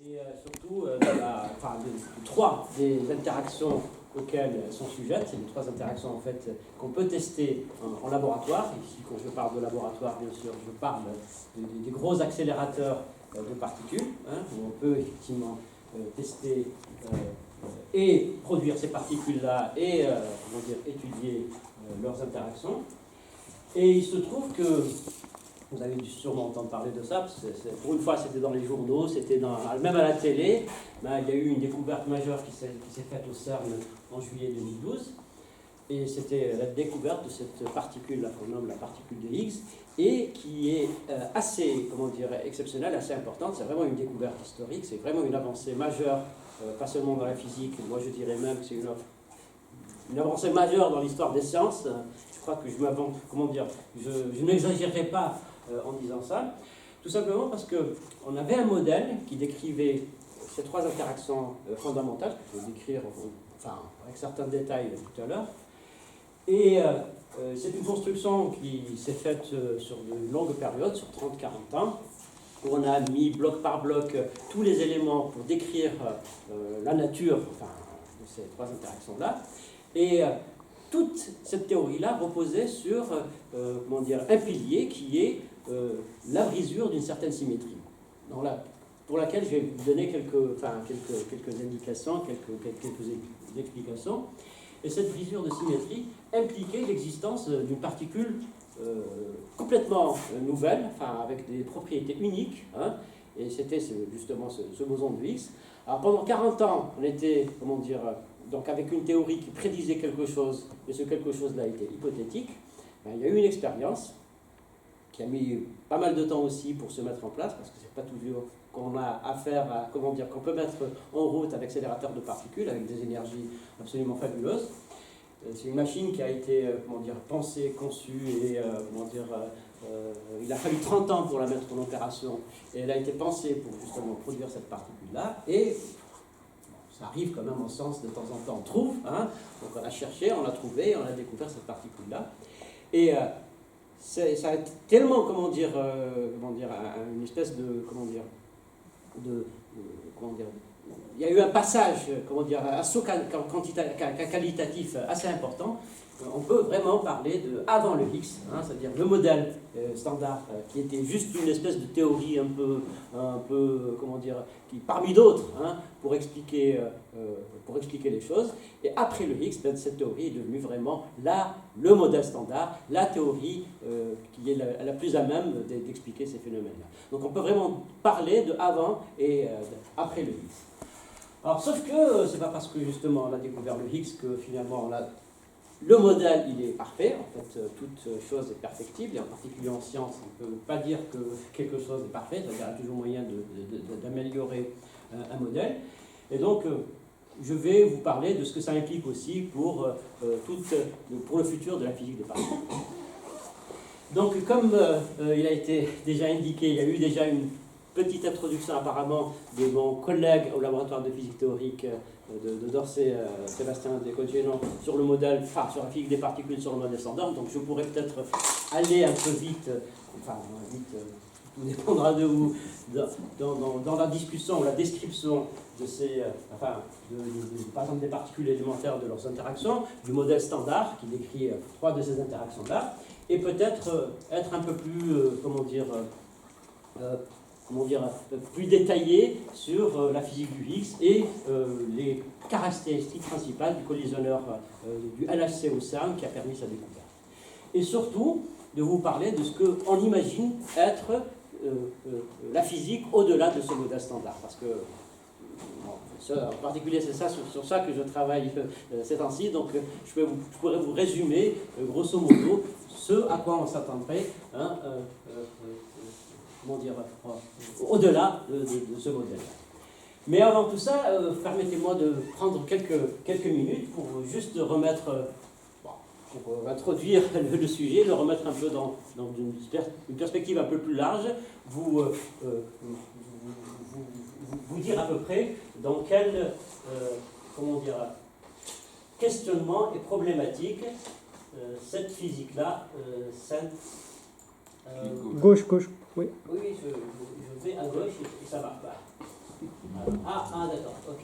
Et surtout de trois des interactions auxquelles elles sont sujettes. C'est les trois interactions en fait qu'on peut tester en laboratoire. Ici, quand je parle de laboratoire, bien sûr, je parle des gros accélérateurs de particules, où on peut effectivement tester et produire ces particules-là et étudier leurs interactions. Et il se trouve que vous avez dû sûrement entendre parler de ça, parce que pour une fois c'était dans les journaux, c'était même à la télé. Il y a eu une découverte majeure qui s'est faite au CERN en juillet 2012. Et c'était la découverte de cette particule, qu'on nomme la particule de Higgs, et qui est assez, exceptionnelle, assez importante. C'est vraiment une découverte historique, c'est vraiment une avancée majeure, pas seulement dans la physique, moi je dirais même que c'est une avancée majeure dans l'histoire des sciences. Je crois que je n'exagérerai pas en disant ça, tout simplement parce qu'on avait un modèle qui décrivait ces trois interactions fondamentales, que je vais décrire avec certains détails tout à l'heure. Et c'est une construction qui s'est faite sur de longues périodes, sur 30-40 ans, où on a mis bloc par bloc tous les éléments pour décrire la nature de ces trois interactions-là. Et toute cette théorie-là reposait sur un pilier qui est la brisure d'une certaine symétrie. Donc là, pour laquelle je vais vous donner quelques indications, quelques explications. Et cette brisure de symétrie impliquait l'existence d'une particule complètement nouvelle, avec des propriétés uniques, et c'était justement ce boson de Higgs. Alors pendant 40 ans, on était, donc avec une théorie qui prédisait quelque chose, et ce quelque chose-là était hypothétique. Il y a eu une expérience qui a mis pas mal de temps aussi pour se mettre en place, parce que c'est pas toujours qu'on a affaire à, qu'on peut mettre en route un accélérateur de particules avec des énergies absolument fabuleuses. C'est une machine qui a été, pensée, conçue, et il a fallu 30 ans pour la mettre en opération, et elle a été pensée pour justement produire cette particule-là, et ça arrive quand même en science de temps en temps, on trouve, donc on a cherché, on l'a trouvé, on a découvert cette particule-là, et ça a été tellement, une espèce de, il y a eu un passage, un saut qualitatif assez important. On peut vraiment parler de avant le Higgs, c'est-à-dire le modèle standard, qui était juste une espèce de théorie qui, parmi d'autres, pour expliquer les choses. Et après le Higgs, cette théorie est devenue vraiment le modèle standard, la théorie qui est la plus à même d'expliquer ces phénomènes-là. Donc on peut vraiment parler de avant et après le Higgs. Alors, sauf que c'est pas parce que justement on a découvert le Higgs que finalement le modèle il est parfait. En fait, toute chose est perfectible, et en particulier en science, on ne peut pas dire que quelque chose est parfait, c'est-à-dire qu'il y a toujours moyen d'améliorer un modèle. Et donc, je vais vous parler de ce que ça implique aussi pour le futur de la physique des particules. Donc, comme il a été déjà indiqué, il y a eu déjà une petite introduction apparemment de mon collègue au laboratoire de physique théorique de Dorsey, Sébastien Descotes-Génon, sur le modèle, sur la physique des particules sur le modèle standard. Donc je pourrais peut-être aller un peu vite, tout dépendra de vous, dans la discussion ou la description de ces, par exemple des particules élémentaires, de leurs interactions, du modèle standard qui décrit trois de ces interactions-là, et peut-être être un peu plus, plus détaillé sur la physique du Higgs et les caractéristiques principales du collisionneur du LHC au CERN qui a permis sa découverte. Et surtout, de vous parler de ce qu'on imagine être la physique au-delà de ce modèle standard. Parce que, en particulier, c'est ça, sur ça que je travaille ces temps-ci, donc je pourrais vous résumer, grosso modo, ce à quoi on s'attendrait, au-delà de ce modèle. Mais avant tout ça, permettez-moi de prendre quelques minutes pour juste remettre, pour introduire le sujet, le remettre un peu dans une perspective un peu plus large, vous dire à peu près dans quel questionnement et problématique cette physique-là Gauche, oui. Oui, je vais à gauche et ça marche pas. D'accord, ok.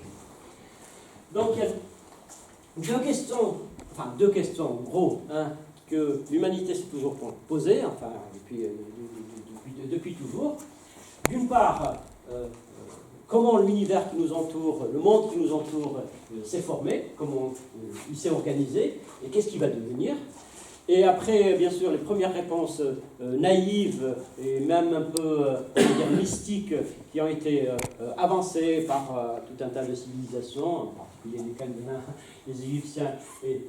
Donc, il y a deux questions, en gros, hein, que l'humanité s'est toujours posée, enfin, depuis toujours. D'une part, comment l'univers qui nous entoure, le monde qui nous entoure, s'est formé, comment il s'est organisé, et qu'est-ce qu'il va devenir. Et après, bien sûr, les premières réponses naïves et même un peu mystiques qui ont été avancées par tout un tas de civilisations, en particulier les Chaldéens, les Égyptiens et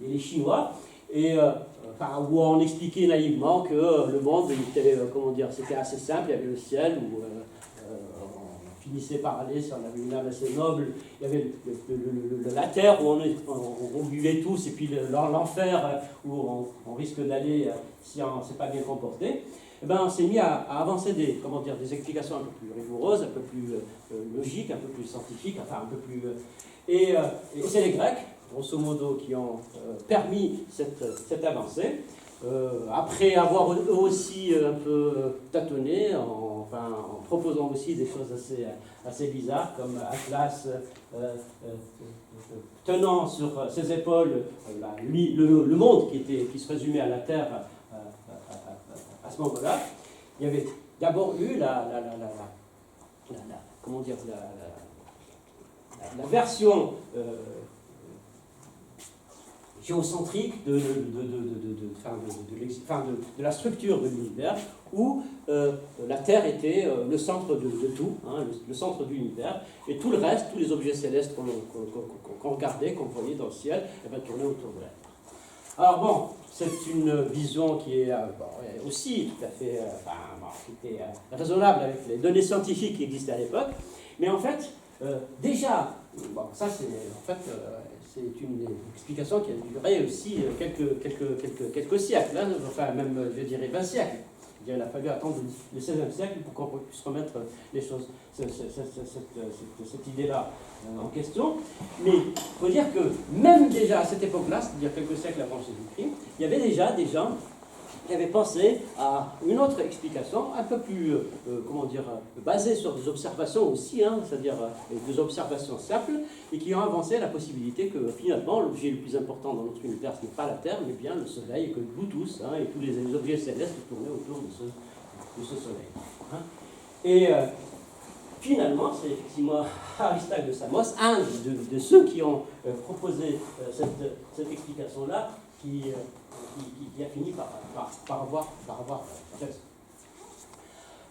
les Chinois, où on expliquait naïvement que le monde était, c'était assez simple, il y avait le ciel où on finissait par aller, si on avait une âme assez noble, il y avait la terre où on vivait tous, et puis l'enfer où on risque d'aller si on ne s'est pas bien comporté. Eh ben, on s'est mis à avancer des explications un peu plus rigoureuses, un peu plus logiques, un peu plus scientifiques, enfin un peu plus... Et c'est les Grecs, grosso modo, qui ont permis cette avancée. Après avoir eux aussi un peu tâtonné, en proposant aussi des choses assez bizarres, comme Atlas tenant sur ses épaules le monde qui se résumait à la Terre à ce moment-là. Il y avait d'abord eu la version géocentrique de la structure de l'univers, où la Terre était le centre de tout, hein, le centre de l'univers, et tout le reste, tous les objets célestes qu'on regardait, qu'on voyait dans le ciel, tournaient autour de la Terre. Alors bon, c'est une vision qui est aussi tout à fait qui était raisonnable avec les données scientifiques qui existaient à l'époque, mais en fait, déjà, ça c'est une explication qui a duré aussi quelques siècles, hein, enfin même je dirais 20 siècles. Il a fallu attendre le XVIe siècle pour qu'on puisse remettre les choses, cette idée-là en question. Mais il faut dire que même déjà à cette époque-là, c'est-à-dire quelques siècles avant Jésus-Christ, il y avait déjà des gens qui avaient pensé à une autre explication, un peu plus, basée sur des observations aussi, hein, c'est-à-dire des observations simples, et qui ont avancé la possibilité que finalement l'objet le plus important dans notre univers, ce n'est pas la Terre, mais bien le Soleil, et que nous tous, hein, et tous les objets célestes tournaient autour de ce Soleil. Hein. Et finalement, c'est effectivement Aristote de Samos, un de ceux qui ont proposé cette explication-là, qui a fini par avoir raison.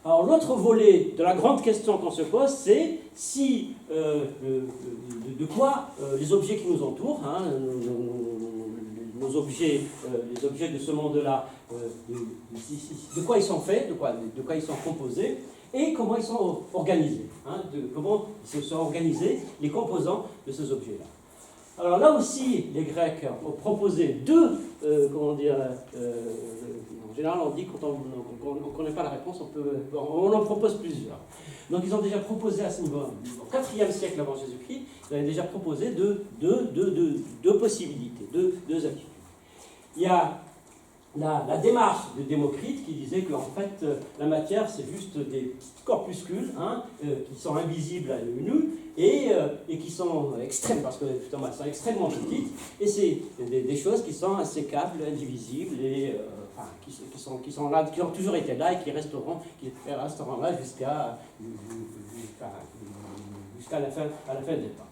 Alors l'autre volet de la grande question qu'on se pose, c'est si de quoi les objets qui nous entourent, hein, nos objets, les objets de ce monde-là, de quoi ils sont faits, de quoi ils sont composés, et comment ils sont organisés, hein, comment se sont organisés les composants de ces objets-là. Alors là aussi, les Grecs ont proposé deux, en général on dit quand on ne connaît pas la réponse, on en propose plusieurs. Donc ils ont déjà proposé à ce niveau, au IVe siècle avant Jésus-Christ, ils avaient déjà proposé deux possibilités, deux attitudes. Il y a la démarche de Démocrite qui disait que en fait, la matière c'est juste des petits corpuscules, hein, qui sont invisibles à l'œil nu et qui sont extrêmes, parce que justement elles sont extrêmement petites, et c'est des choses qui sont insécables, indivisibles, et qui sont là, qui ont toujours été là et qui resteront là jusqu'à la fin des temps.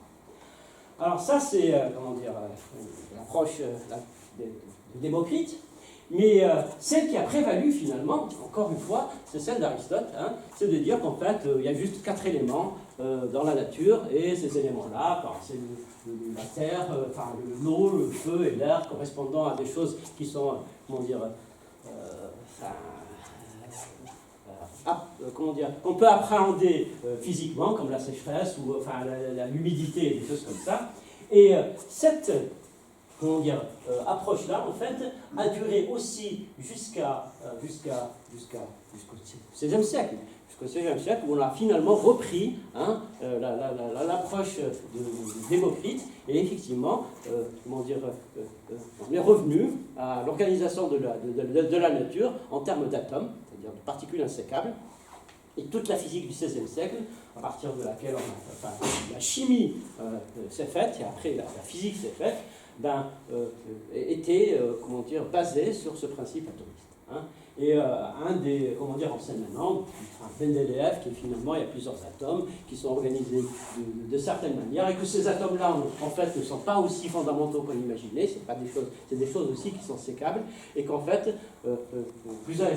Alors ça c'est l'approche de Démocrite. Mais celle qui a prévalu finalement, encore une fois, c'est celle d'Aristote, hein, c'est de dire qu'en fait, il y a juste 4 éléments dans la nature, et ces éléments-là, c'est la terre, l'eau, le feu et l'air, correspondant à des choses qui sont, qu'on peut appréhender physiquement, comme la sécheresse, ou l'humidité, des choses comme ça. Et cette approche-là, en fait, a duré aussi jusqu'au XVIe siècle. Jusqu'au XVIe siècle, où on a finalement repris, hein, l'approche de Démocrite, et effectivement, on est revenu à l'organisation de la nature en termes d'atomes, c'est-à-dire de particules insécables, Et toute la physique du XVIe siècle, à partir de laquelle la chimie s'est faite, et après la physique s'est faite, était basée sur ce principe atomiste. Hein. Et un des enseignements, Mendeleïev, qui finalement, il y a plusieurs atomes qui sont organisés de certaines manières, et que ces atomes-là, en fait, ne sont pas aussi fondamentaux qu'on imaginait, c'est des choses aussi qui sont sécables, et qu'en fait, plusieurs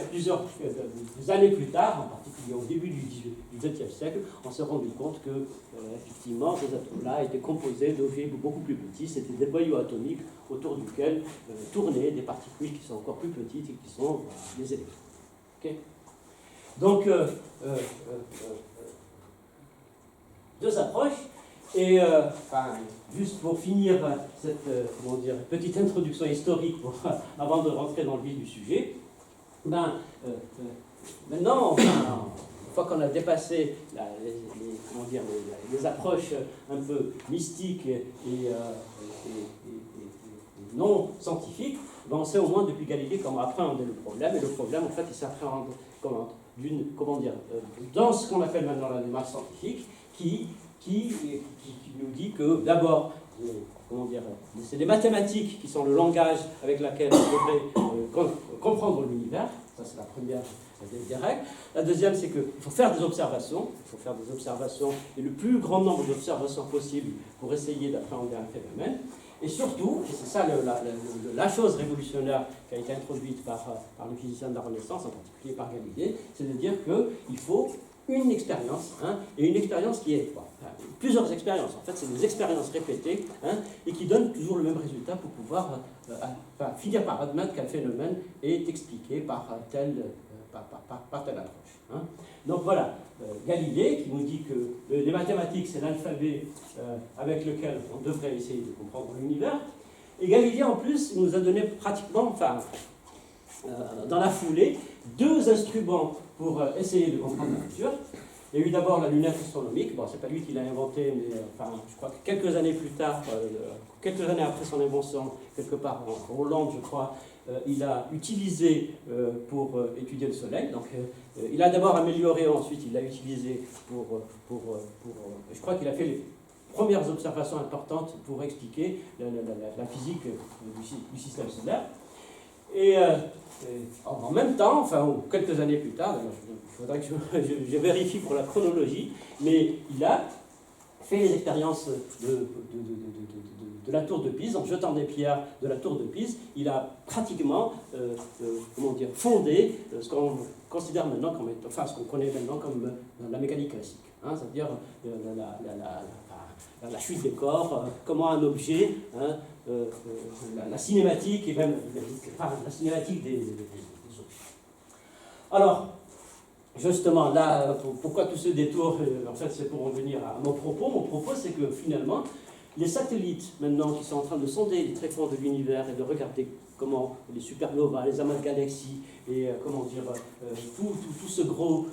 années plus tard, en particulier au début du XXe siècle, on s'est rendu compte que, effectivement, ces atomes-là étaient composés d'objets beaucoup plus petits, c'était des boyaux atomiques autour duquel tournaient des particules qui sont encore plus petites et qui sont des électrons. Okay. Donc, deux approches. Et juste pour finir cette petite introduction historique avant de rentrer dans le vif du sujet, maintenant, une fois qu'on a dépassé les approches un peu mystiques et non scientifiques, on sait au moins depuis Galilée comment appréhender le problème. Et le problème, en fait, il s'appréhende dans ce qu'on appelle maintenant la démarche scientifique, qui nous dit que d'abord, c'est les mathématiques qui sont le langage avec lequel on devrait comprendre l'univers. Ça, c'est la première des règles. La deuxième, c'est qu'il faut faire des observations. Il faut faire des observations et le plus grand nombre d'observations possible pour essayer d'appréhender un phénomène. Et surtout, et c'est ça la chose révolutionnaire qui a été introduite par les physiciens de la Renaissance, en particulier par Galilée, c'est de dire qu'il faut une expérience, et une expérience qui est plusieurs expériences. En fait, c'est des expériences répétées, et qui donnent toujours le même résultat pour pouvoir finir par admettre qu'un phénomène est expliqué par telle approche. Donc voilà, Galilée qui nous dit que les mathématiques, c'est l'alphabet avec lequel on devrait essayer de comprendre l'univers. Et Galilée, en plus, nous a donné pratiquement, dans la foulée, deux instruments pour essayer de comprendre la nature. Il y a eu d'abord la lunette astronomique. Bon, c'est pas lui qui l'a inventée, mais je crois que quelques années plus tard, quelques années après son invention, quelque part en Hollande, je crois, il a utilisé pour étudier le Soleil. Donc, il a d'abord amélioré, ensuite il l'a utilisé je crois qu'il a fait les premières observations importantes pour expliquer la physique du système solaire. Et en même temps, quelques années plus tard, il faudrait que je vérifie pour la chronologie, mais il a fait les expériences de la tour de Pise, en jetant des pierres de la tour de Pise, il a pratiquement fondé ce qu'on considère maintenant ce qu'on connaît maintenant comme la mécanique classique, c'est-à-dire la chute des corps, comment un objet, la cinématique et même la cinématique des objets. Alors, justement, là, pourquoi tout ce détour? En fait, c'est pour en venir à mon propos. Mon propos, c'est que finalement, les satellites, maintenant, qui sont en train de sonder les tréfonds de l'univers et de regarder comment les supernovas, les amas de galaxies, et tout ce gros,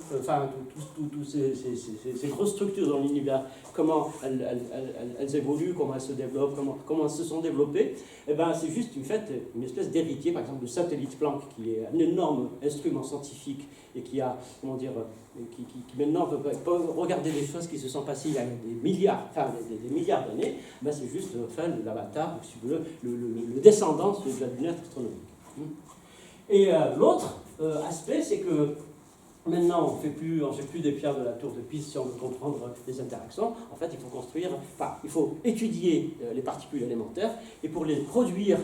ces grosses structures dans l'univers, comment elles évoluent, comment elles se développent, comment elles se sont développées, c'est juste une espèce d'héritier, par exemple, le satellite Planck, qui est un énorme instrument scientifique et qui a, qui maintenant peut regarder des choses qui se sont passées il y a des milliards d'années. C'est juste l'avatar, si vous voulez, le descendant de la lunette astronomique. Et l'autre aspect, c'est que maintenant, on ne fait plus des pierres de la tour de Pise si on veut comprendre les interactions. En fait, il faut étudier les particules élémentaires, et pour les produire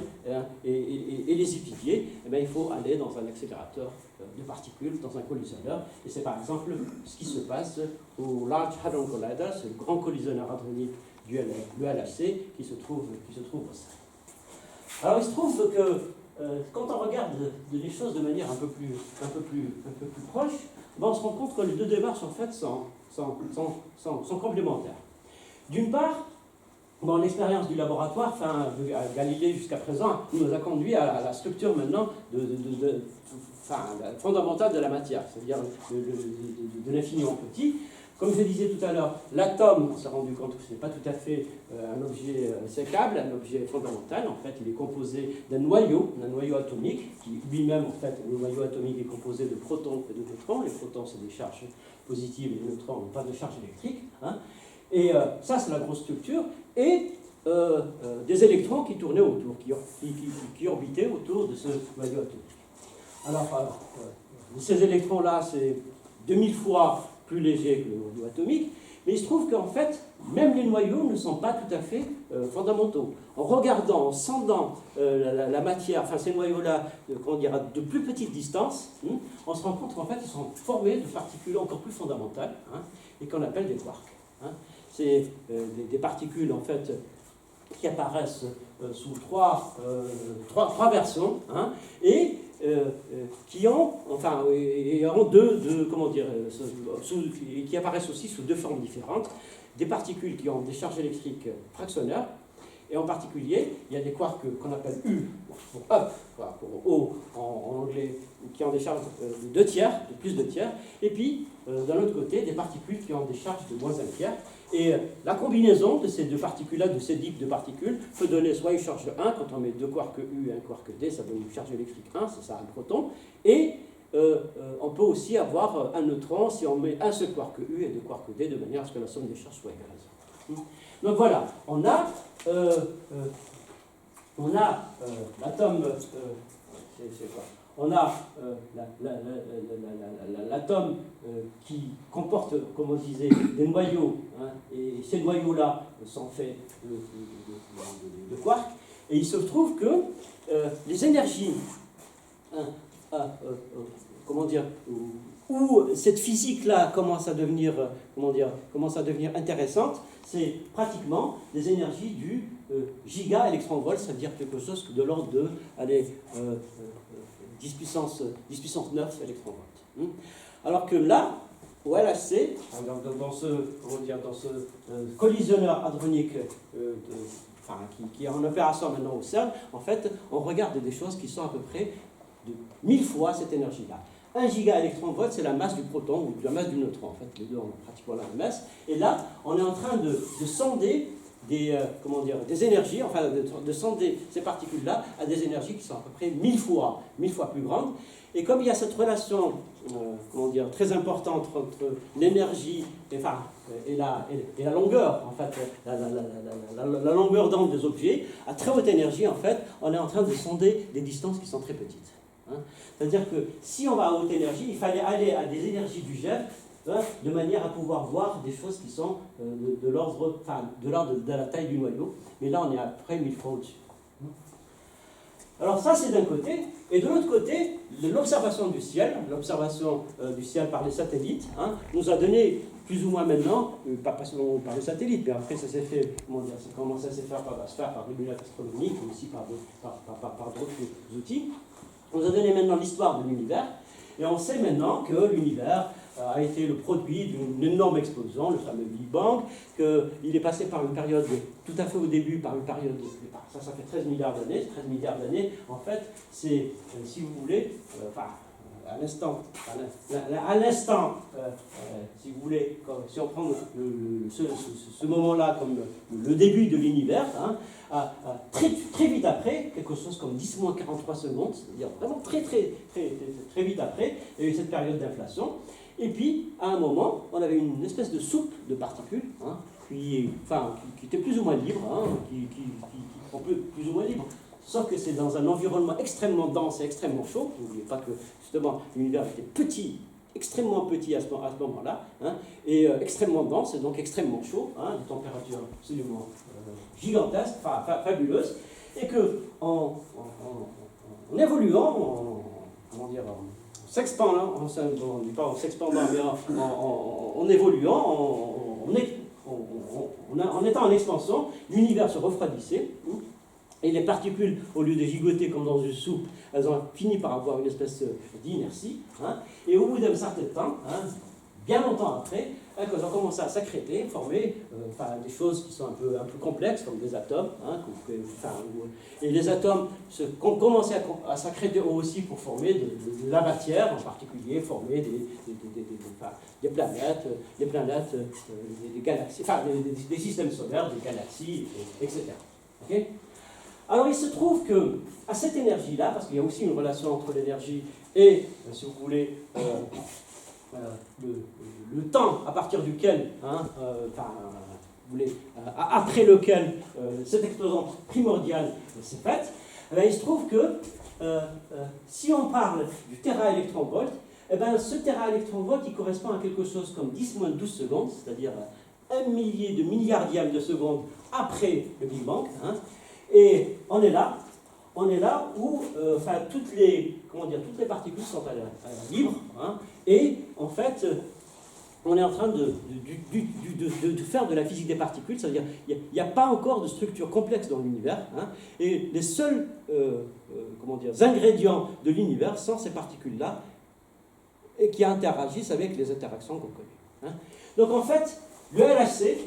et les étudier, il faut aller dans un accélérateur de particules, dans un collisionneur. Et c'est par exemple ce qui se passe au Large Hadron Collider, c'est le grand collisionneur hadronique du LHC qui se trouve au sein. Alors il se trouve que quand on regarde les choses de manière un peu plus proche, on se rend compte que les deux démarches en fait sont complémentaires. D'une part, l'expérience du laboratoire, Galilée jusqu'à présent, nous a conduit à la structure maintenant fondamentale de la matière, c'est-à-dire de l'infiniment petit. Comme je disais tout à l'heure, l'atome, on s'est rendu compte que ce n'est pas tout à fait un objet sécable, un objet fondamental. En fait, il est composé d'un noyau atomique, qui lui-même, en fait, le noyau atomique est composé de protons et de neutrons. Les protons, c'est des charges positives et les neutrons n'ont pas de charge électrique. Hein. Et ça, c'est la grosse structure. Et des électrons qui tournaient autour, qui orbitaient autour de ce noyau atomique. Alors, ces électrons-là, c'est 2000 fois plus léger que le noyau atomique, mais il se trouve qu'en fait, même les noyaux ne sont pas tout à fait fondamentaux. En regardant, en sondant la matière, enfin ces noyaux-là, de plus petite distance, on se rend compte qu'en fait, ils sont formés de particules encore plus fondamentales, hein, et qu'on appelle des quarks. Hein. C'est des particules, en fait, qui apparaissent sous trois versions, hein, et qui ont, enfin, et ont comment dire, qui apparaissent aussi sous deux formes différentes, des particules qui ont des charges électriques fractionnaires, et en particulier, il y a des quarks qu'on appelle U, pour up, pour O en anglais, qui ont des charges de 2 tiers, de plus de tiers, et puis, d'un autre côté, des particules qui ont des charges de moins 1 tiers. Et la combinaison de ces deux particules-là, de ces types de particules, peut donner soit une charge 1, quand on met 2 quarks U et un quark D, ça donne une charge électrique 1, c'est ça un proton, et on peut aussi avoir un neutron si on met un seul quark U et 2 quarks D, de manière à ce que la somme des charges soit égale à 0. Donc voilà, on a l'atome, on a l'atome qui comporte, comme on disait, des noyaux, hein, et ces noyaux-là sont faits de quarks, et il se trouve que les énergies, hein, comment dire, où cette physique-là commence à devenir, intéressante, c'est pratiquement des énergies du giga-électronvolt, c'est-à-dire quelque chose de l'ordre de 10 puissance 9 électronvolts. Alors que là, au LHC, dans ce collisionneur hadronique qui est en opération maintenant au CERN, en fait, on regarde des choses qui sont à peu près de 1000 fois cette énergie-là. 1 giga-électronvolt, c'est la masse du proton ou la masse du neutron. En fait, les deux ont pratiquement la même masse. Et là, on est en train de sonder des énergies, enfin de sonder ces particules-là à des énergies qui sont à peu près 1000 fois plus grandes. Et comme il y a cette relation, très importante entre l'énergie et la longueur, en fait, la longueur d'onde des objets, à très haute énergie, en fait, on est en train de sonder des distances qui sont très petites. Hein. C'est-à-dire que si on va à haute énergie, il fallait aller à des énergies du jet, hein, de manière à pouvoir voir des choses qui sont de l'ordre de la taille du noyau. Mais là, on est à près 1000 fois au-dessus. Alors ça, c'est d'un côté. Et de l'autre côté, l'observation du ciel par les satellites, hein, nous a donné plus ou moins maintenant, pas seulement par les satellites, mais après ça s'est fait, ça commence à se faire par des lunettes astronomiques, mais aussi par d'autres outils. On nous a donné maintenant l'histoire de l'univers, et on sait maintenant que l'univers a été le produit d'une énorme explosion, le fameux Big Bang, qu'il est passé par une période, tout à fait au début, par une période, ça fait 13 milliards d'années. 13 milliards d'années, en fait, c'est, si vous voulez, à l'instant, si vous voulez, si on prend ce moment-là comme le début de l'univers, hein, très vite après, quelque chose comme 10-43 secondes, c'est-à-dire vraiment très vite après, il y a eu cette période d'inflation. Et puis, à un moment, on avait une espèce de soupe de particules, hein, qui était plus ou moins libre, hein, plus ou moins libre. Sauf que c'est dans un environnement extrêmement dense et extrêmement chaud. N'oubliez pas que, justement, l'univers était petit, extrêmement petit à ce moment-là, hein, et extrêmement dense, et donc extrêmement chaud, hein, des températures absolument gigantesques, fabuleuses, et que, en évoluant, en s'expandant, on ne dit pas en s'expandant, mais en évoluant, en étant en expansion, l'univers se refroidissait, et les particules, au lieu de gigoter comme dans une soupe, elles ont fini par avoir une espèce d'inertie, hein, et au bout d'un certain temps, hein, bien longtemps après, elles ont commencé à s'accréter, former des choses qui sont un peu complexes, comme des atomes, hein, et les atomes ont commencé à s'accréter aussi pour former de la matière, en particulier former des planètes, des galaxies, des systèmes solaires, des galaxies, etc. Okay. Alors il se trouve que à cette énergie-là, parce qu'il y a aussi une relation entre l'énergie et, si vous voulez, le temps à partir duquel, après lequel cette explosion primordiale s'est faite, eh bien, il se trouve que si on parle du téraélectronvolt, eh bien, ce téraélectronvolt il correspond à quelque chose comme 10-12 secondes, c'est-à-dire 1 millier de milliardième de seconde après le Big Bang. Hein, et on est là où toutes les particules sont à la libre, hein, et en fait on est en train de faire de la physique des particules, c'est-à-dire il n'y a pas encore de structure complexe dans l'univers, hein, et les seuls ingrédients de l'univers sont ces particules-là, et qui interagissent avec les interactions qu'on connaît. Hein. Donc en fait, le LHC,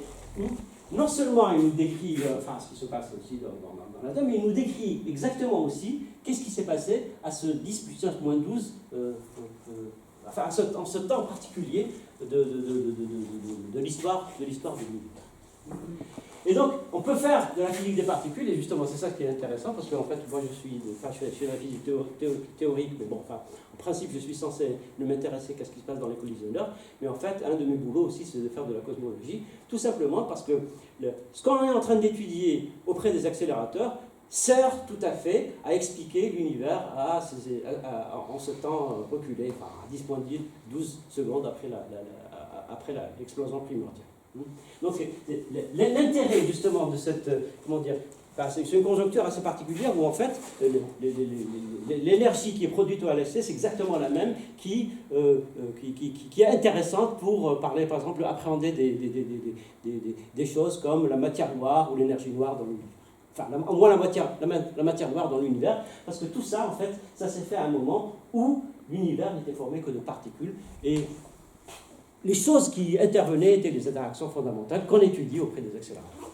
non seulement il nous décrit ce qui se passe aussi dans l'atome, mais il nous décrit exactement aussi qu'est-ce qui s'est passé à ce 10 puissance moins 12, en ce temps particulier de l'histoire de l'univers. Et donc, on peut faire de la physique des particules, et justement, c'est ça qui est intéressant, parce qu'en fait, moi, je suis de la physique théorique, mais bon, en principe, je suis censé ne m'intéresser qu'à ce qui se passe dans les collisionneurs, mais en fait, un de mes boulots aussi, c'est de faire de la cosmologie, tout simplement parce que ce qu'on est en train d'étudier auprès des accélérateurs sert tout à fait à expliquer l'univers en ce temps reculé, à 10-12 secondes après l'explosion primordiale. Donc l'intérêt justement de cette, c'est une conjoncture assez particulière où en fait l'énergie qui est produite au LHC c'est exactement la même qui est intéressante pour parler par exemple, appréhender des choses comme la matière noire ou l'énergie noire dans l'univers. Enfin, au moins la matière noire dans l'univers, parce que tout ça, en fait, ça s'est fait à un moment où l'univers n'était formé que de particules, et les choses qui intervenaient étaient les interactions fondamentales qu'on étudie auprès des accélérateurs.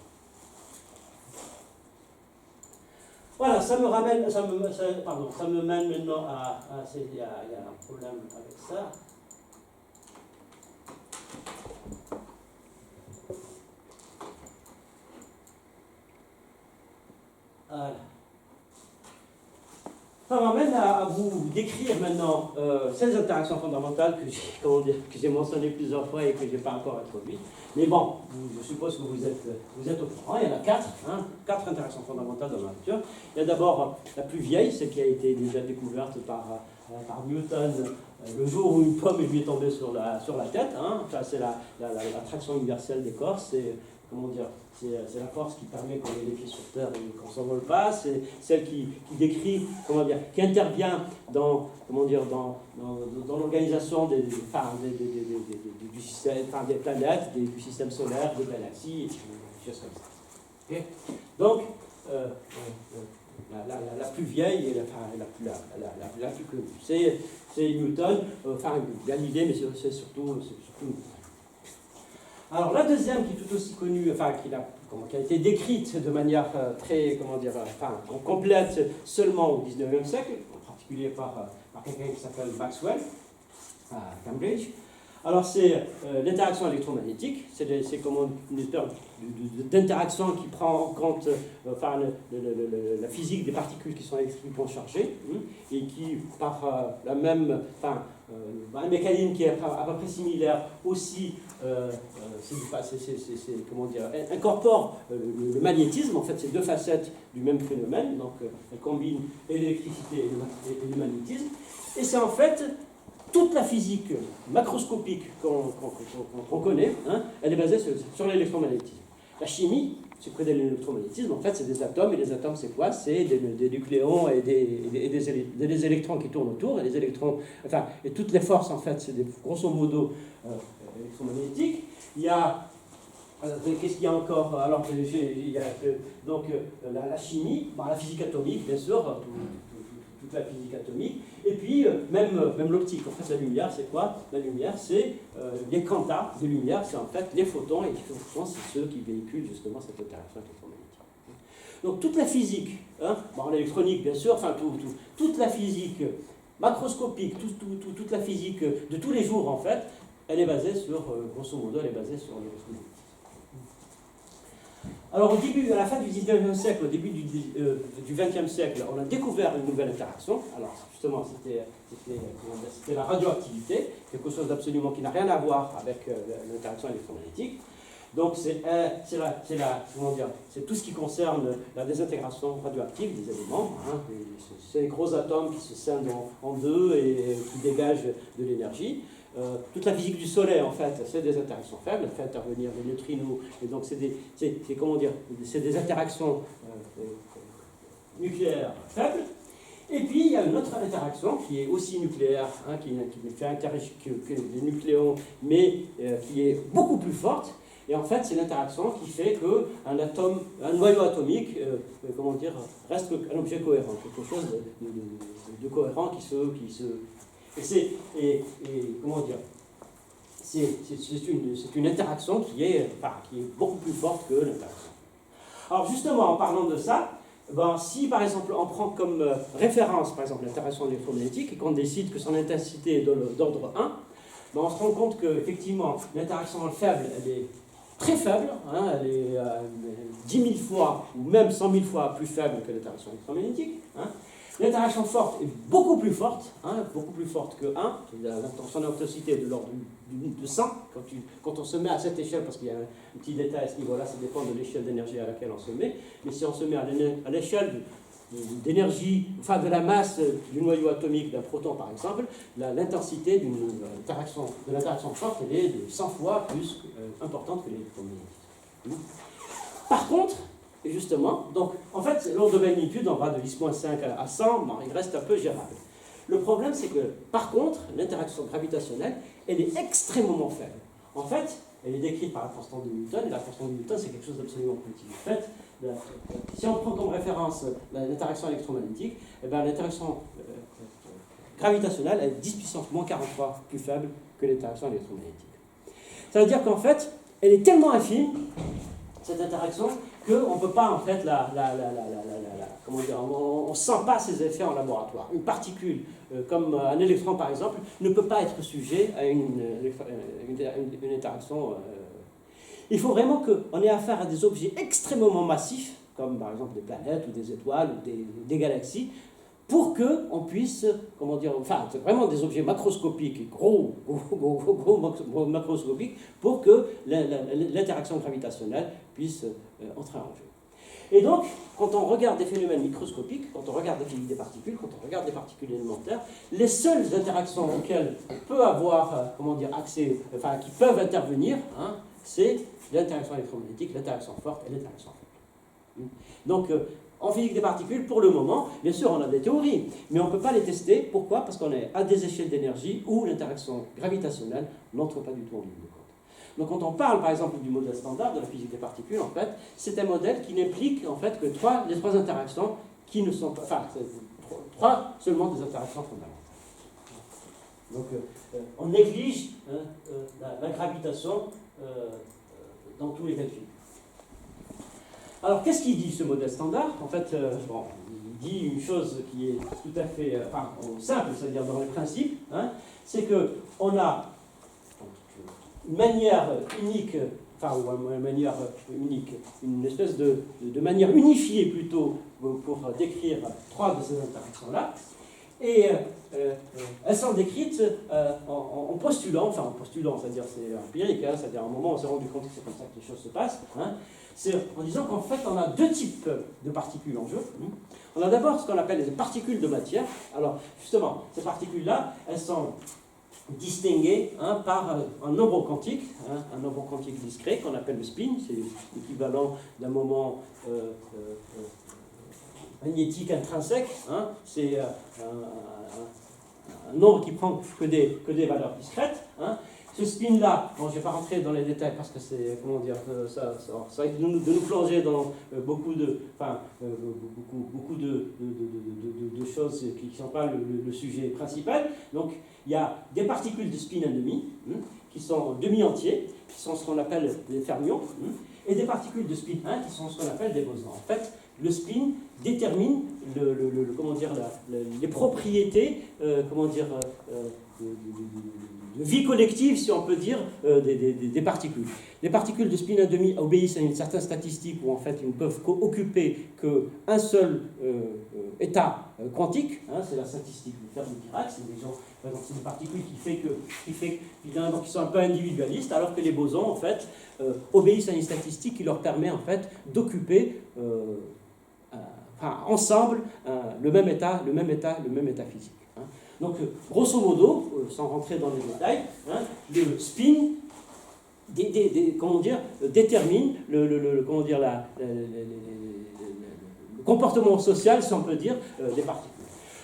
Voilà, ça me mène maintenant à il y a un problème avec ça. Voilà. Ça m'amène à vous décrire maintenant ces interactions fondamentales que j'ai mentionnées plusieurs fois et que je n'ai pas encore introduites. Mais bon, je suppose que vous êtes au courant. Il y en a 4, quatre interactions fondamentales dans la nature. Il y a d'abord la plus vieille, celle qui a été déjà découverte par Newton le jour où une pomme lui est tombée sur la tête. Enfin, c'est l'attraction universelle des corps. C'est la force qui permet qu'on ait les pieds sur terre et qu'on ne s'envole pas. C'est celle qui décrit, qui intervient dans l'organisation du système, des planètes, du système solaire, des galaxies, et des choses comme ça. Okay. Donc, la plus vieille et la plus connue, c'est Newton, Galilée, mais c'est surtout Newton. Alors la deuxième qui est tout aussi connue, qui a été décrite de manière très, complète seulement au XIXe siècle, en particulier par quelqu'un qui s'appelle Maxwell, à Cambridge. Alors c'est l'interaction électromagnétique, c'est comme une espèce d'interaction qui prend en compte la physique des particules qui sont électriquement chargées, et qui, par un mécanisme qui est à peu près similaire aussi, incorpore le magnétisme. En fait, c'est deux facettes du même phénomène, donc elle combine l'électricité et le magnétisme, et c'est en fait toute la physique macroscopique qu'on connaît, elle est basée sur l'électromagnétisme. La chimie, c'est près de l'électromagnétisme, en fait, c'est des atomes, et les atomes, c'est quoi? C'est des nucléons et des électrons qui tournent autour, et les électrons, et toutes les forces, en fait, c'est grosso modo électromagnétiques. Il y a, qu'est-ce qu'il y a encore? Alors, il y a la chimie, la physique atomique, bien sûr, toute la physique atomique, et puis même l'optique. En fait, la lumière, c'est quoi? La lumière, c'est les quantas de lumière, c'est en fait les photons, et les photons, c'est ceux qui véhiculent justement cette interaction électromagnétique. Donc toute la physique, l'électronique, bien sûr, toute la physique macroscopique, toute la physique de tous les jours, en fait, elle est basée sur, grosso modo, elle est basée sur l'électromagnétisme. Alors à la fin du 19e siècle, au début du 20e siècle, on a découvert une nouvelle interaction. Alors justement, c'était la radioactivité, quelque chose d'absolument qui n'a rien à voir avec l'interaction électromagnétique. Donc c'est tout ce qui concerne la désintégration radioactive des éléments. Hein, ces gros atomes qui se scindent en deux et qui dégagent de l'énergie. Toute la physique du Soleil, en fait, c'est des interactions faibles, elle fait intervenir les neutrinos, et donc c'est des interactions nucléaires faibles. Et puis, il y a une autre interaction qui est aussi nucléaire, hein, qui fait interagir que les nucléons, mais qui est beaucoup plus forte. Et en fait, c'est l'interaction qui fait qu'un noyau atomique, reste un objet cohérent, quelque chose de cohérent qui se c'est une interaction qui est beaucoup plus forte que l'interaction. Alors justement, en parlant de ça, si par exemple on prend comme référence par exemple l'interaction électromagnétique et qu'on décide que son intensité est d'ordre 1, on se rend compte qu'effectivement l'interaction faible, elle est très faible, hein, elle est 10 000 fois ou même 100 000 fois plus faible que l'interaction électromagnétique. Hein. L'interaction forte est beaucoup plus forte que 1. Son intensité est de l'ordre de 100. Quand on se met à cette échelle, parce qu'il y a un petit détail à ce niveau-là, ça dépend de l'échelle d'énergie à laquelle on se met. Mais si on se met à l'échelle d'énergie, enfin de la masse du noyau atomique d'un proton par exemple, l'intensité de l'interaction forte, elle est de 100 fois plus importante que l'électromagnétique. Par contre, et justement, donc en fait, l'ordre de magnitude, on va de 10-5 à 100, il reste un peu gérable. Le problème, c'est que, par contre, l'interaction gravitationnelle, elle est extrêmement faible. En fait, elle est décrite par la constante de Newton, et la constante de Newton, c'est quelque chose d'absolument petit. En fait, si on prend comme référence l'interaction électromagnétique, l'interaction gravitationnelle est 10 puissance moins 43 plus faible que l'interaction électromagnétique. Ça veut dire qu'en fait, elle est tellement infime, cette interaction, qu'on ne peut pas en fait on ne sent pas ses effets en laboratoire. Une particule, comme un électron par exemple, ne peut pas être sujet à une interaction. Il faut vraiment qu'on ait affaire à des objets extrêmement massifs, comme par exemple des planètes ou des étoiles ou des galaxies, pour qu'on puisse, vraiment des objets macroscopiques, gros macroscopiques, pour que l'interaction gravitationnelle puisse entrer en jeu. Et donc, quand on regarde des phénomènes microscopiques, quand on regarde la physique des particules, quand on regarde des particules élémentaires, les seules interactions auxquelles on peut avoir accès, qui peuvent intervenir, hein, c'est l'interaction électromagnétique, l'interaction forte et l'interaction faible. Donc, en physique des particules, pour le moment, bien sûr, on a des théories, mais on ne peut pas les tester. Pourquoi? Parce qu'on est à des échelles d'énergie où l'interaction gravitationnelle n'entre pas du tout en ligne de compte. Donc quand on parle, par exemple, du modèle standard de la physique des particules, en fait, c'est un modèle qui n'implique, en fait, que les trois interactions qui ne sont pas... trois seulement des interactions fondamentales. Donc, on néglige la gravitation dans tous les calculs. Alors, qu'est-ce qu'il dit, ce modèle standard? En fait, il dit une chose qui est tout à fait simple, c'est-à-dire dans le principe, hein, c'est qu'on a une manière unique, une espèce de manière unifiée plutôt pour décrire trois de ces interactions-là. Et elles sont décrites en postulant, c'est-à-dire c'est empirique, hein, c'est-à-dire à un moment on s'est rendu compte que c'est comme ça que les choses se passent, hein, c'est en disant qu'en fait on a deux types de particules en jeu. On a d'abord ce qu'on appelle les particules de matière. Alors justement, ces particules-là, elles sont distinguées par un nombre quantique, un nombre quantique discret qu'on appelle le spin, c'est l'équivalent d'un moment magnétique intrinsèque, hein, c'est un nombre qui prend que des valeurs discrètes. Hein. Ce spin-là, bon, je ne vais pas rentrer dans les détails parce que c'est, ça risque de nous plonger dans beaucoup de choses qui ne sont pas le sujet principal. Donc, il y a des particules de spin 1,5, qui sont demi-entiers, qui sont ce qu'on appelle des fermions, et des particules de spin 1 qui sont ce qu'on appelle des bosons. En fait, le spin détermine les propriétés vie collective, si on peut dire, des particules. Les particules de spin 1,5 obéissent à une certaine statistique où en fait ils ne peuvent occuper qu'un seul état quantique, hein, c'est la statistique de Fermi-Dirac, c'est des gens, par exemple, c'est des particules qui sont un peu individualistes, alors que les bosons en fait obéissent à une statistique qui leur permet en fait d'occuper ensemble le même état physique. Hein. Donc, grosso modo, sans rentrer dans les détails, hein, le spin détermine le comportement social, si on peut dire, des particules.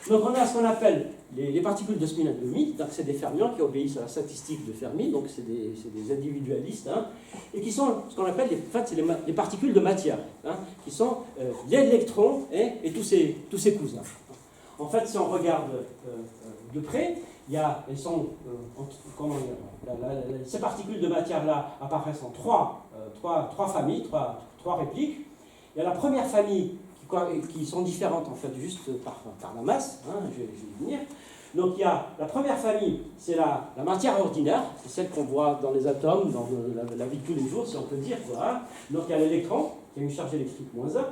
Donc, on a ce qu'on appelle les particules de spin 1,5, donc c'est des fermions qui obéissent à la statistique de Fermi, donc c'est des individualistes, hein, et qui sont ce qu'on appelle les particules de matière, hein, qui sont l'électron et tous ses cousins. En fait, si on regarde de près, ces particules de matière-là apparaissent en trois familles, trois répliques. Il y a la première famille qui sont différentes en fait juste par la masse, hein, je vais y venir. Donc il y a la première famille, c'est la matière ordinaire, c'est celle qu'on voit dans les atomes, dans la vie de tous les jours, si on peut dire. Voilà. Donc il y a l'électron, qui a une charge électrique moins 1.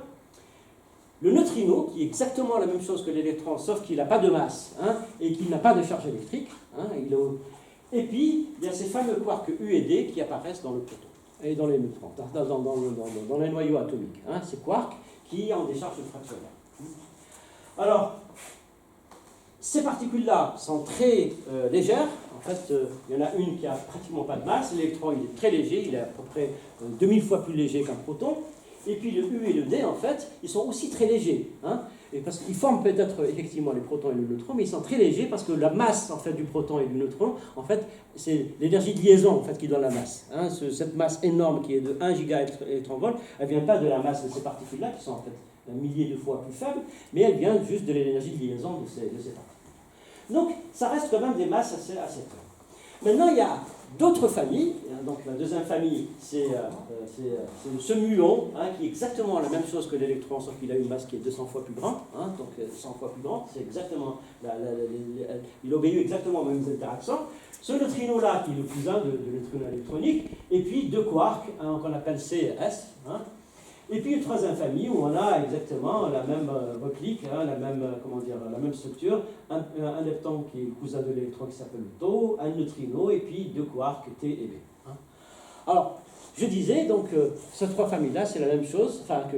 Le neutrino, qui est exactement la même chose que l'électron, sauf qu'il n'a pas de masse, hein, et qu'il n'a pas de charge électrique. Hein, et puis, il y a ces fameux quarks U et D qui apparaissent dans le proton, et dans les neutrons, dans les noyaux atomiques. Hein, ces quarks qui ont des charges fractionnaires. Alors, ces particules-là sont très légères. En fait, il y en a une qui n'a pratiquement pas de masse. L'électron, il est très léger, il est à peu près 2000 fois plus léger qu'un proton. Et puis le U et le D, en fait, ils sont aussi très légers. Hein, et parce qu'ils forment peut-être effectivement les protons et les neutrons, mais ils sont très légers parce que la masse en fait, du proton et du neutron, en fait, c'est l'énergie de liaison en fait, qui donne la masse. Hein, cette masse énorme qui est de 1 gigaélectronvolt, elle ne vient pas de la masse de ces particules-là, qui sont en fait un millier de fois plus faibles, mais elle vient juste de l'énergie de liaison de ces particules. Donc, ça reste quand même des masses assez faibles. Maintenant, il y a d'autres familles. Donc, la deuxième famille, c'est ce muon, hein, qui est exactement la même chose que l'électron, sauf qu'il a une masse qui est 200 fois plus grande. Hein, donc, 100 fois plus grande, c'est exactement. Il obéit exactement aux mêmes interactions. Ce neutrino-là, qui est le cousin de neutrino électronique, et puis deux quarks, hein, qu'on appelle C et S. Hein, et puis une troisième famille où on a exactement la même réplique, hein, la même structure, un lepton qui est le cousin de l'électron qui s'appelle le tau, un neutrino et puis deux quarks T et B. Hein. Alors, je disais donc ces trois familles-là, c'est la même chose, enfin que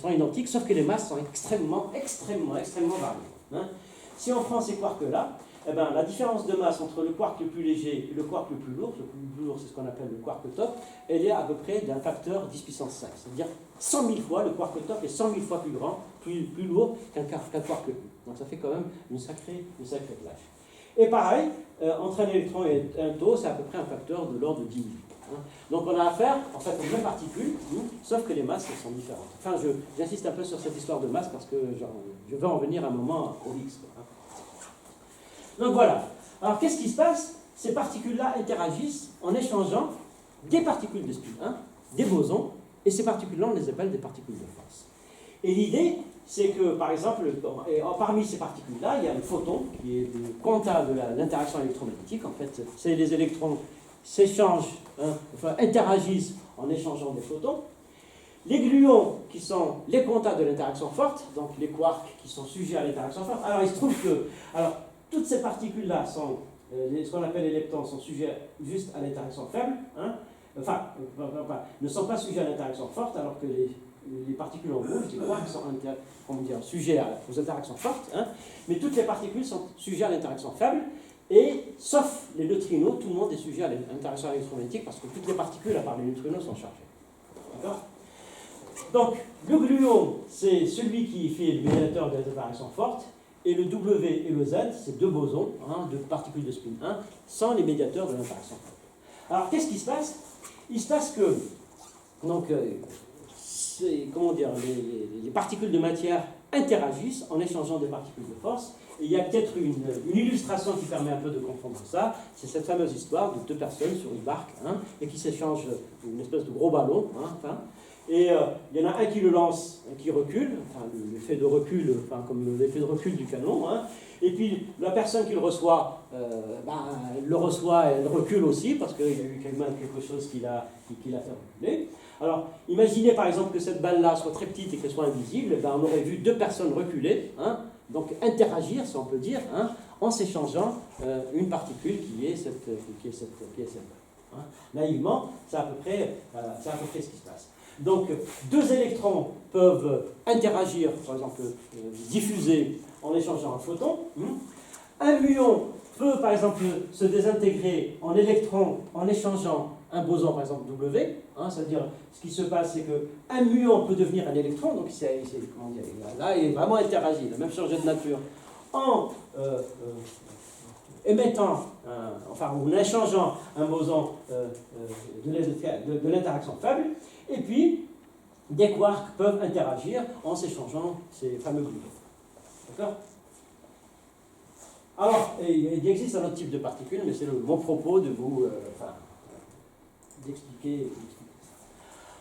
sont identiques, sauf que les masses sont extrêmement variées. Hein. Si on prend ces quarks-là, eh ben, la différence de masse entre le quark le plus léger et le quark le plus lourd c'est ce qu'on appelle le quark top, elle est à peu près d'un facteur 10 puissance 5. C'est-à-dire 100 000 fois, le quark top est 100 000 fois plus grand, plus lourd qu'un quark plus. Donc ça fait quand même une sacrée plage. Et pareil, entre un électron et un tau, c'est à peu près un facteur de l'ordre de 10 000. Hein. Donc on a affaire en fait aux mêmes particules, sauf que les masses sont différentes. Enfin, j'insiste un peu sur cette histoire de masse parce que je vais en venir un moment au X. Hein. Donc voilà. Alors qu'est-ce qui se passe? Ces particules-là interagissent en échangeant des particules de spin 1, des bosons, et ces particules-là, on les appelle des particules de force. Et l'idée, c'est que, par exemple, parmi ces particules-là, il y a le photon, qui est le quanta de l'interaction électromagnétique. En fait, c'est les électrons s'échangent, interagissent en échangeant des photons. Les gluons, qui sont les quantas de l'interaction forte, donc les quarks qui sont sujets à l'interaction forte. Alors, il se trouve que... toutes ces particules-là sont, ce qu'on appelle les leptons, sont sujets juste à l'interaction faible, hein, ne sont pas sujets à l'interaction forte, alors que les particules en rouge, les quarks, sont sujets aux interactions fortes, hein, mais toutes les particules sont sujets à l'interaction faible, et sauf les neutrinos, tout le monde est sujet à l'interaction électromagnétique, parce que toutes les particules, à part les neutrinos, sont chargées. D'accord ? Donc, le gluon, c'est celui qui fait le médiateur des interactions fortes, et le W et le Z, c'est deux bosons, hein, deux particules de spin 1, sont les médiateurs de l'interaction. Alors, qu'est-ce qui se passe? Il se passe que, donc, les particules de matière interagissent en échangeant des particules de force. Et il y a peut-être une illustration qui permet un peu de comprendre ça. C'est cette fameuse histoire de deux personnes sur une barque, hein, et qui s'échangent une espèce de gros ballon, hein, Et il y en a un qui le lance, un qui recule, enfin l'effet de recul, enfin comme l'effet de recul du canon, hein. Et puis la personne qui le reçoit, elle le reçoit et elle recule aussi, parce qu'il y a eu quelque chose qui l'a fait reculer. Alors, imaginez par exemple que cette balle-là soit très petite et qu'elle soit invisible, on aurait vu deux personnes reculer, hein, donc interagir, si on peut dire, hein, en s'échangeant une particule qui est cette balle. Hein. Naïvement, c'est à peu près ce qui se passe. Donc, deux électrons peuvent interagir, par exemple, diffuser en échangeant un photon. Un muon peut, par exemple, se désintégrer en électrons en échangeant un boson, par exemple, W. Hein, c'est-à-dire, ce qui se passe, c'est qu'un muon peut devenir un électron, donc là, il est vraiment interagi, il a même changé de nature, en émettant, ou en échangeant un boson de l'interaction faible, et puis des quarks peuvent interagir en s'échangeant ces fameux gluons. D'accord? Alors, il existe un autre type de particules, mais c'est mon propos de vous d'expliquer.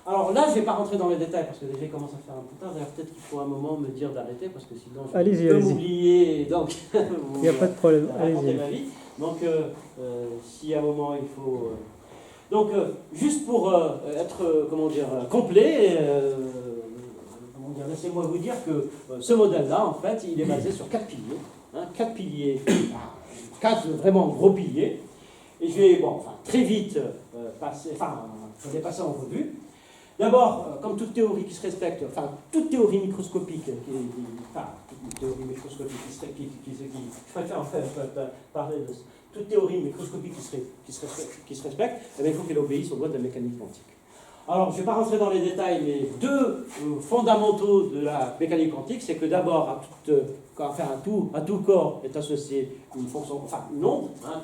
Alors là, je ne vais pas rentrer dans les détails parce que déjà, il commence à faire un peu tard. D'ailleurs, peut-être qu'il faut un moment me dire d'arrêter parce que sinon, je peux m'oublier. Donc, il n'y a pas de problème. Allez-y. Ma vie. Donc, si à un moment, il faut. Donc, juste pour être, complet, laissez-moi vous dire que ce modèle-là, en fait, il est basé sur 4 piliers. Hein, 4 piliers, 4 vraiment gros piliers. Et je vais, très vite passer en revue. D'abord, comme toute théorie qui se respecte, toute théorie microscopique, je préfère en fait parler de toute théorie microscopique qui se respecte, il faut qu'elle obéisse aux lois de la mécanique quantique. Alors, je ne vais pas rentrer dans les détails, mais deux fondamentaux de la mécanique quantique, c'est que d'abord, à tout corps est associé une fonction, une onde, à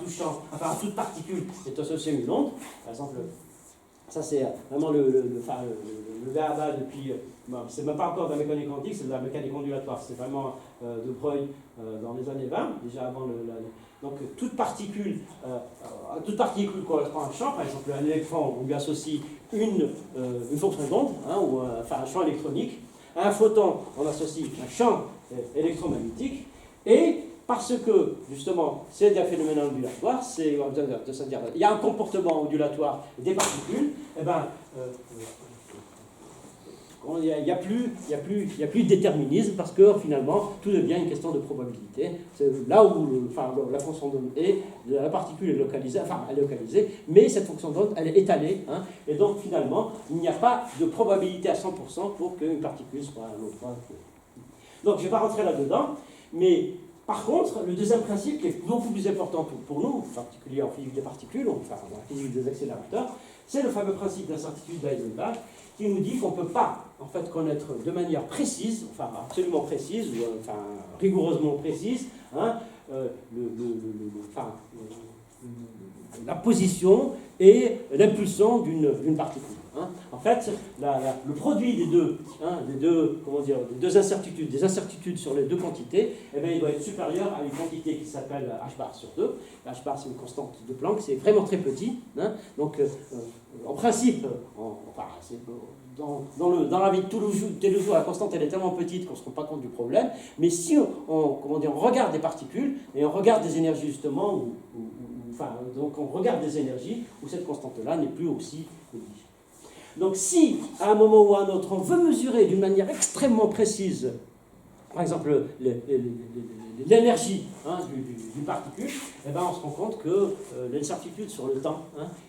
toute particule est associée une onde. Par exemple, ça c'est vraiment le verbal depuis, c'est même pas encore de la mécanique quantique, c'est de la mécanique ondulatoire, c'est vraiment de Broglie dans les années 20, déjà avant donc toute particule correspond à un champ, par exemple un électron, on lui associe une fonction d'onde, ou un champ électronique. À un photon, on associe un champ électromagnétique, et parce que, justement, c'est un phénomène ondulatoire, c'est-à-dire il y a un comportement ondulatoire des particules, il n'y a plus de déterminisme parce que finalement tout devient une question de probabilité. C'est là où la fonction d'onde est, la particule est localisée, mais cette fonction d'onde elle est étalée, hein, et donc finalement il n'y a pas de probabilité à 100% pour qu'une particule soit à un autre point. Donc je ne vais pas rentrer là-dedans, mais par contre, le deuxième principe qui est beaucoup plus important pour nous, en particulier en physique des particules, dans la physique des accélérateurs, c'est le fameux principe d'incertitude d'Heisenberg qui nous dit qu'on ne peut pas en fait connaître de manière précise, absolument précise, ou rigoureusement précise, hein, la position et l'impulsion d'une particule. Hein. En fait, le produit des deux incertitudes, des incertitudes sur les deux quantités, il doit être supérieur à une quantité qui s'appelle h bar sur 2. H bar, c'est une constante de Planck, c'est vraiment très petit. Hein. Donc, en principe, dans la vie de tous les jours, la constante elle est tellement petite qu'on ne se rend pas compte du problème. Mais si on regarde des particules et on regarde des énergies justement, donc on regarde des énergies où cette constante-là n'est plus aussi négligée. Donc si, à un moment ou à un autre, on veut mesurer d'une manière extrêmement précise, par exemple, l'énergie d'une particule, on se rend compte que l'incertitude sur le temps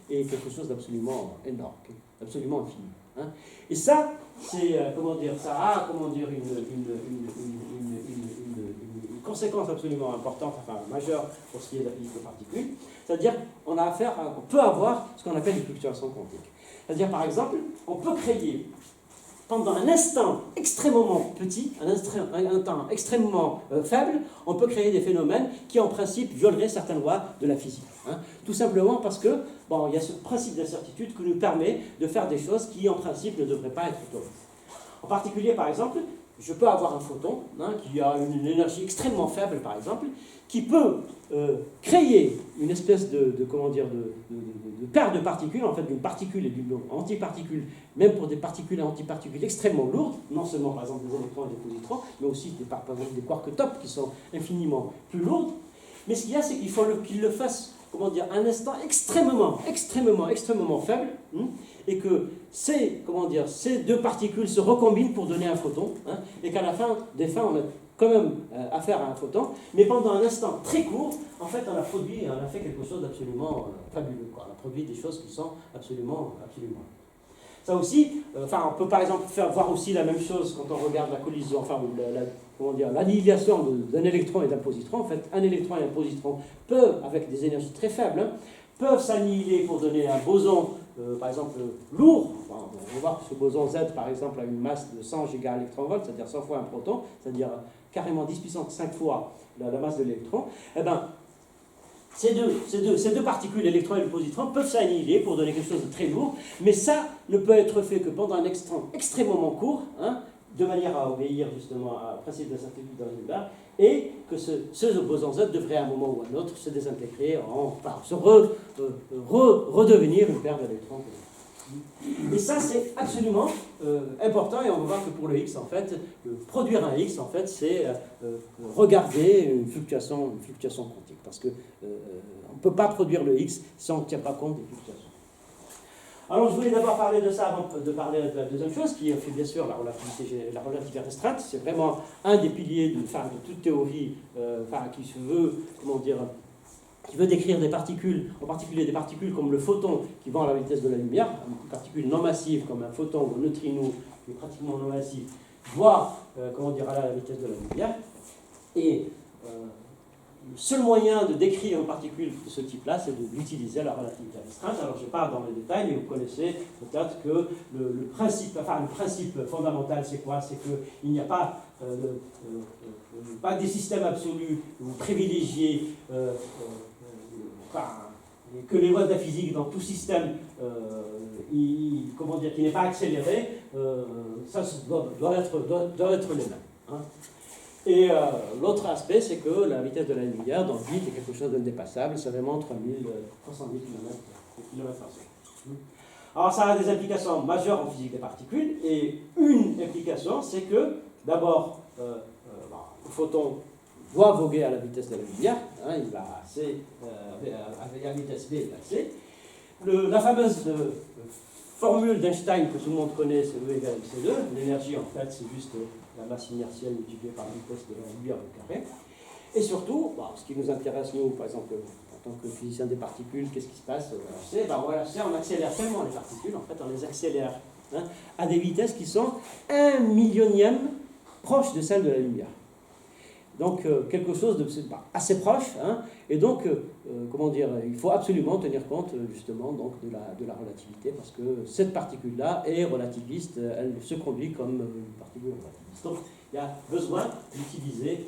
est quelque chose d'absolument énorme, absolument infini. Hein. Et ça, c'est, ça a, une conséquence absolument importante, majeure pour ce qui est de la physique des particules. C'est-à-dire qu'on peut avoir ce qu'on appelle des fluctuations quantiques. C'est-à-dire, par exemple, on peut créer, pendant un instant extrêmement petit, un temps extrêmement faible, on peut créer des phénomènes qui, en principe, violeraient certaines lois de la physique. Hein. Tout simplement parce que, il y a ce principe d'incertitude qui nous permet de faire des choses qui, en principe, ne devraient pas être tolérées. En particulier, par exemple, je peux avoir un photon qui a une énergie extrêmement faible, par exemple, qui peut créer une espèce de paire de particules, en fait, d'une particule et d'une antiparticule, même pour des particules et antiparticules extrêmement lourdes, non seulement, par exemple, des électrons et des positrons, mais aussi, par exemple, des quarks top qui sont infiniment plus lourdes. Mais ce qu'il y a, c'est qu'il faut qu'il le fasse, un instant extrêmement faible, et que ces deux particules se recombinent pour donner un photon, et qu'à la fin des fins, on a quand même affaire à un photon, mais pendant un instant très court, en fait, on a fait quelque chose d'absolument fabuleux, quoi. On a produit des choses qui sont absolument. Ça aussi, on peut par exemple voir aussi la même chose quand on regarde la collision, l'annihilation d'un électron et d'un positron. En fait, un électron et un positron peuvent, avec des énergies très faibles, peuvent s'annihiler pour donner un boson, par exemple, lourd. On va voir que ce boson Z, par exemple, a une masse de 100 gigaélectronvolts, c'est-à-dire 100 fois un proton, c'est-à-dire carrément 10 puissance 5 fois la masse de l'électron. Eh bien, ces deux particules, l'électron et le positron, peuvent s'annihiler pour donner quelque chose de très lourd, mais ça ne peut être fait que pendant un instant extrêmement court, de manière à obéir justement au principe d'incertitude dans l'univers, et que ce boson Z devrait à un moment ou à un autre se désintégrer, redevenir une paire d'électrons. Et ça, c'est absolument important, et on va voir que pour le X, en fait, produire un X, en fait, c'est regarder une fluctuation quantique, parce que on ne peut pas produire le X si on ne tient pas compte des fluctuations. Alors, je voulais d'abord parler de ça avant de parler de la deuxième chose, qui est bien sûr la relativité restreinte. C'est vraiment un des piliers de toute théorie qui se veut, qui veut décrire des particules, en particulier des particules comme le photon qui vont à la vitesse de la lumière, une particule non massive comme un photon ou un neutrino qui est pratiquement non massif, voit aller à la vitesse de la lumière. Et le seul moyen de décrire une particule de ce type-là, c'est d'utiliser la relativité restreinte. Alors je parle dans les détails, mais vous connaissez peut-être que le principe fondamental, c'est quoi? C'est qu'il n'y a pas des systèmes absolus ou privilégiés, que les lois de la physique dans tout système qui n'est pas accéléré, ça doit être les mêmes. Et l'autre aspect, c'est que la vitesse de la lumière dans le vide est quelque chose d'indépassable, c'est vraiment 300 000 km/s. Alors ça a des implications majeures en physique des particules, et une implication, c'est que d'abord, le photon doit voguer à la vitesse de la lumière, il va avec la vitesse v égale c. La fameuse formule d'Einstein que tout le monde connaît, c'est E égale mc2. L'énergie, en fait, c'est juste la masse inertielle multipliée par la vitesse de la lumière au carré. Et surtout, ce qui nous intéresse, nous, par exemple, en tant que physicien des particules, qu'est-ce qui se passe on accélère tellement les particules, en fait, on les accélère à des vitesses qui sont 1/100000 proches de celles de la lumière. Donc, quelque chose de assez proche, et donc, il faut absolument tenir compte, justement, donc, de la relativité, parce que cette particule-là est relativiste, elle se conduit comme une particule relativiste. Donc, il y a besoin d'utiliser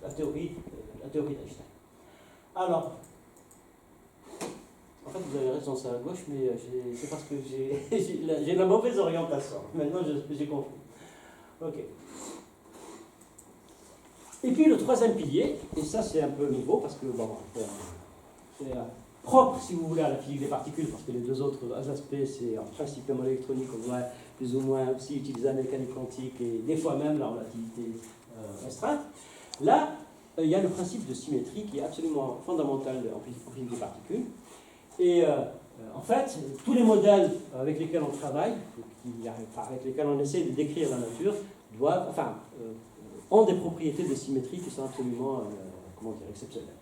la théorie d'Einstein. Alors, en fait, vous avez raison, c'est à gauche, mais c'est parce que j'ai la mauvaise orientation. Maintenant, j'ai compris. Ok. Et puis le troisième pilier, et ça c'est un peu nouveau parce que c'est propre, si vous voulez, à la physique des particules, parce que les deux autres aspects, c'est en principe la modèle électronique, on doit plus ou moins aussi utiliser la mécanique quantique et des fois même la relativité restreinte. Là, il y a le principe de symétrie qui est absolument fondamental en physique des particules. Et en fait, tous les modèles avec lesquels on travaille, avec lesquels on essaie de décrire la nature, ont des propriétés de symétrie qui sont absolument exceptionnelles.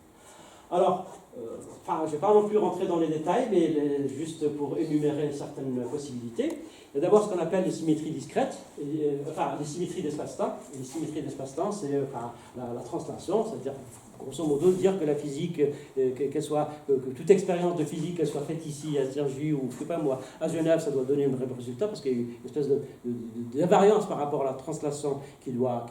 Alors, je ne vais pas non plus rentrer dans les détails, mais juste pour énumérer certaines possibilités. Il y a d'abord ce qu'on appelle les symétries discrètes, les symétries d'espace-temps. Et les symétries d'espace-temps, c'est la translation, c'est-à-dire, grosso modo, dire que la physique, que toute expérience de physique, qu'elle soit faite ici, à Cergy, ou je sais pas moi, à Genève, ça doit donner un même résultat, parce qu'il y a une espèce d'invariance par rapport à la translation qui doit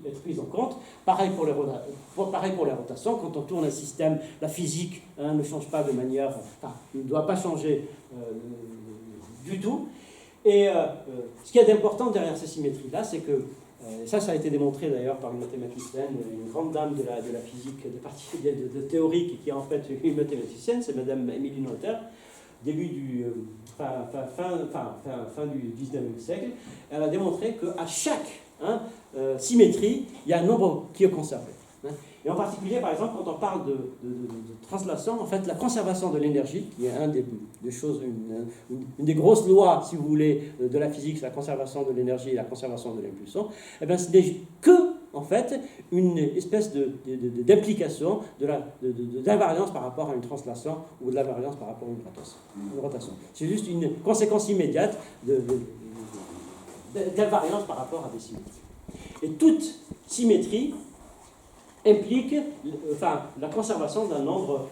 être prise en compte. Pareil pour les rotations. Quand on tourne un système, la physique ne change pas de manière, ne doit pas changer du tout. Et ce qu'il y a d'important derrière ces symétries-là, c'est que, ça a été démontré d'ailleurs par une mathématicienne, une grande dame de la physique des particules de théorique, qui est en fait une mathématicienne, c'est Madame Émilie Noether, début du fin du 19e siècle. Elle a démontré qu'à chaque symétrie, il y a un nombre qui est conservé. Et en particulier, par exemple, quand on parle de translation, en fait, la conservation de l'énergie, qui est une des grosses lois, si vous voulez, de la physique, c'est la conservation de l'énergie et la conservation de l'impulsion, eh bien, ce n'est que, en fait, une espèce d'implication d'invariance par rapport à une translation ou de l'invariance par rapport à une rotation. C'est juste une conséquence immédiate d'invariance par rapport à des symétries. Et toute symétrie implique la conservation d'un nombre,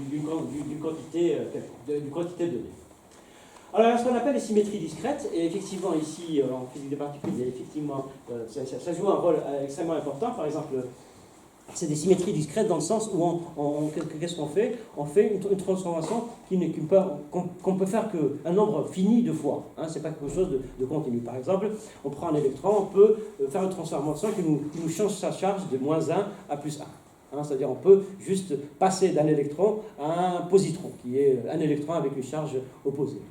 d'une quantité donnée. Alors, il y a ce qu'on appelle les symétries discrètes, et effectivement, ici, en physique des particules, effectivement, ça joue un rôle extrêmement important. Par exemple, c'est des symétries discrètes dans le sens où qu'est-ce qu'on fait? On fait une transformation qu'on peut faire qu'un nombre fini de fois. Ce n'est pas quelque chose de continu. Par exemple, on prend un électron, on peut faire une transformation qui nous change sa charge de -1 à +1. C'est-à-dire on peut juste passer d'un électron à un positron, qui est un électron avec une charge opposée.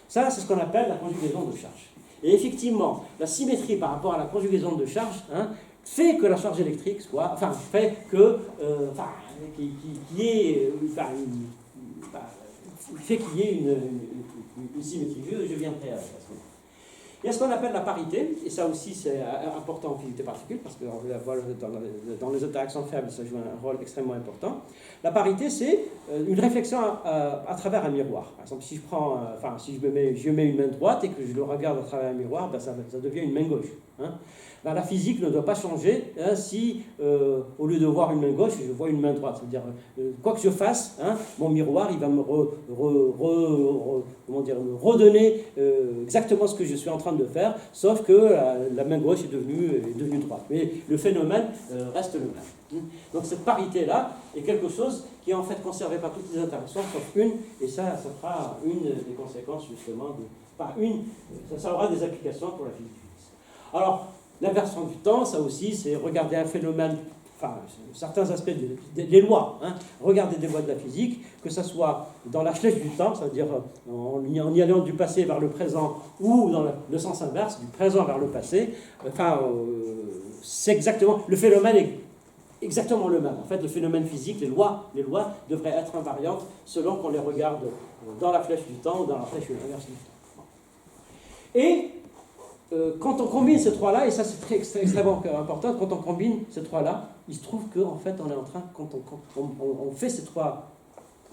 Ça, c'est ce qu'on appelle la conjugaison de charge. Et effectivement, la symétrie par rapport à la conjugaison de charge fait que la charge électrique fait qu'il y ait une symétrie. Je viendrai à ce moment. Il y a ce qu'on appelle la parité, et ça aussi c'est important en physique des particules, parce que dans les interactions faibles, ça joue un rôle extrêmement important. La parité, c'est une réflexion à travers un miroir. Par exemple, si je mets une main droite et que je le regarde à travers un miroir, ça devient une main gauche. La physique ne doit pas changer si, au lieu de voir une main gauche, je vois une main droite. C'est-à-dire, quoi que je fasse, mon miroir, il va me redonner exactement ce que je suis en train de faire, sauf que la main gauche est devenue droite. Mais le phénomène reste le même. Donc cette parité-là est quelque chose qui est en fait conservé par toutes les interactions, sauf une, et ça sera une des conséquences justement ça aura des applications pour la physique. Alors, l'inversion du temps, ça aussi, c'est regarder un phénomène, certains aspects des lois. Regarder des lois de la physique, que ce soit dans la flèche du temps, c'est-à-dire en y allant du passé vers le présent, ou dans le sens inverse, du présent vers le passé. C'est exactement, le phénomène est exactement le même. En fait, le phénomène physique, les lois devraient être invariantes selon qu'on les regarde dans la flèche du temps ou dans la flèche inverse du temps. Et quand on combine ces trois-là, et ça c'est extrêmement important, quand on combine ces trois-là, il se trouve qu'en fait on est en train, quand on fait ces trois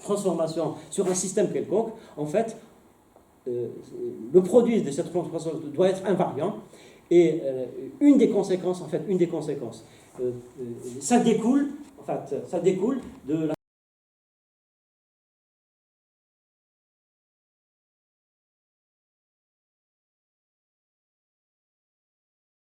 transformations sur un système quelconque, en fait, le produit de cette transformation doit être invariant, et une des conséquences, ça découle de la